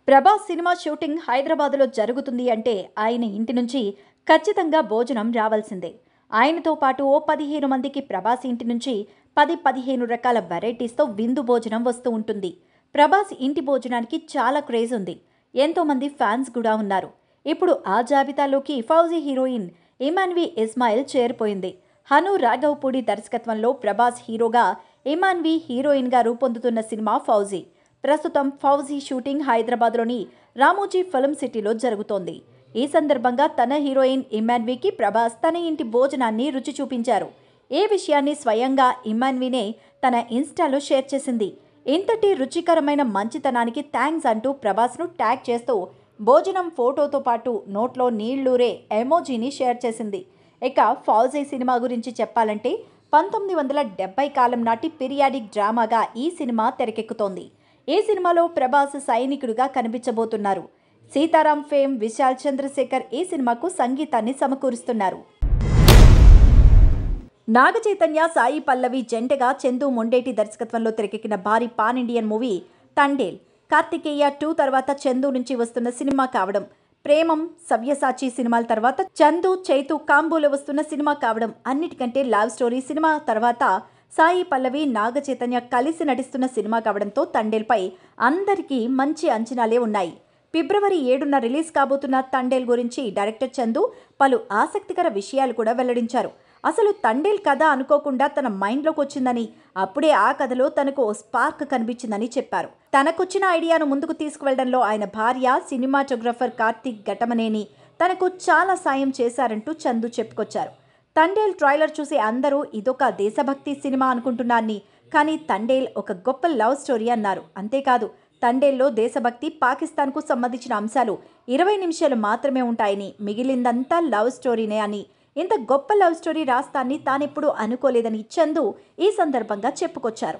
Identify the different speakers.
Speaker 1: Prabhas cinema shooting హైదరాబాద్లో జరుగుతుంది అంటే ఆయన ఇంటి నుంచి ఖచ్చితంగా భోజనం రావాల్సిందే. ఆయనతో పాటు ఓ 15 మందికి ప్రభాస్ ఇంటి నుంచి 10-15 రకాల వెరైటీస్తో విందు భోజనం వస్తూ ఉంటుంది. ప్రభాస్ ఇంటి భోజనానికి చాలా క్రేజ్ ఉంది. ఎంతోమంది ఫ్యాన్స్ కూడా ఉన్నారు. ఇప్పుడు ఆ జాబితాలోకి ఫౌజీ హీరోయిన్ ఇమాన్వి ఇస్మాయిల్ చేరిపోయింది. హను రాఘవపూడి దర్శకత్వంలో ప్రభాస్ హీరోగా, ఇమాన్వి హీరోయిన్గా రూపొందుతున్న సినిమా ఫౌజీ. ప్రస్తుతం ఫౌజీ షూటింగ్ హైదరాబాద్లోని రామోజీ ఫిల్మ్ సిటీలో జరుగుతోంది. ఈ సందర్భంగా తన హీరోయిన్ ఇమాన్వికి ప్రభాస్ తన ఇంటి భోజనాన్ని రుచి చూపించారు. ఈ విషయాన్ని స్వయంగా ఇమాన్వినే తన ఇన్స్టాలో షేర్ చేసింది. ఇంతటి రుచికరమైన మంచితనానికి థ్యాంక్స్ అంటూ ప్రభాస్ను ట్యాగ్ చేస్తూ భోజనం ఫోటోతో పాటు నోట్లో నీళ్లూరే ఎమోజీని షేర్ చేసింది. ఇక ఫౌజీ సినిమా గురించి చెప్పాలంటే 1970 కాలం నాటి పీరియాడిక్ డ్రామాగా ఈ సినిమా తెరకెక్కుతోంది. ఈ సినిమాలో ప్రభాస్ సైనికుడిగా కనిపించబోతున్నారు. సీతారాం ఫేమ్ విశాల్ చంద్రశేఖర్ ఈ సినిమాకు సంగీతాన్ని సమకూరుస్తున్నారు. నాగచైతన్య, సాయి పల్లవి జంటగా చందు మొండేటి దర్శకత్వంలో తెరకెక్కిన భారీ pan Indian movie Thandel. Karthikeya 2 తర్వాత చందు నుంచి వస్తున్న సినిమా కావడం, ప్రేమం, సవ్యసాచి సినిమాల తర్వాత చందు, చైతు కాంబోలో వస్తున్న సినిమా కావడం, అన్నిటికంటే లవ్ స్టోరీ సినిమా తర్వాత సాయి పల్లవి, నాగచైతన్య కలిసి నటిస్తున్న సినిమా కావడంతో తండేల్పై అందరికీ మంచి అంచనాలే ఉన్నాయి. ఫిబ్రవరి 7న రిలీజ్ కాబోతున్న తండేల్ గురించి డైరెక్టర్ చందు పలు ఆసక్తికర విషయాలు కూడా వెల్లడించారు. అసలు తండేల్ కథ అనుకోకుండా తన మైండ్లోకి వచ్చిందని, అప్పుడే ఆ కథలో తనకు ఓ స్పార్క్ కనిపించిందని చెప్పారు. తనకొచ్చిన ఐడియాను ముందుకు తీసుకువెళ్లడంలో ఆయన భార్య, సినిమాటోగ్రఫర్ కార్తీక్ ఘటమనేని తనకు చాలా సాయం చేశారంటూ చందు చెప్పుకొచ్చారు. తండేల్ ట్రైలర్ చూసి అందరూ ఇదొక దేశభక్తి సినిమా అనుకుంటున్నారని, కానీ తండేల్ ఒక గొప్ప లవ్ స్టోరీ అన్నారు. అంతేకాదు, తండేల్లో దేశభక్తి, పాకిస్తాన్కు సంబంధించిన అంశాలు 20 నిమిషాలు మాత్రమే ఉంటాయని, మిగిలిందంతా లవ్ స్టోరీనే అని, ఇంత గొప్ప లవ్ స్టోరీ రాస్తాన్ని తానెప్పుడూ అనుకోలేదని చందు ఈ సందర్భంగా చెప్పుకొచ్చారు.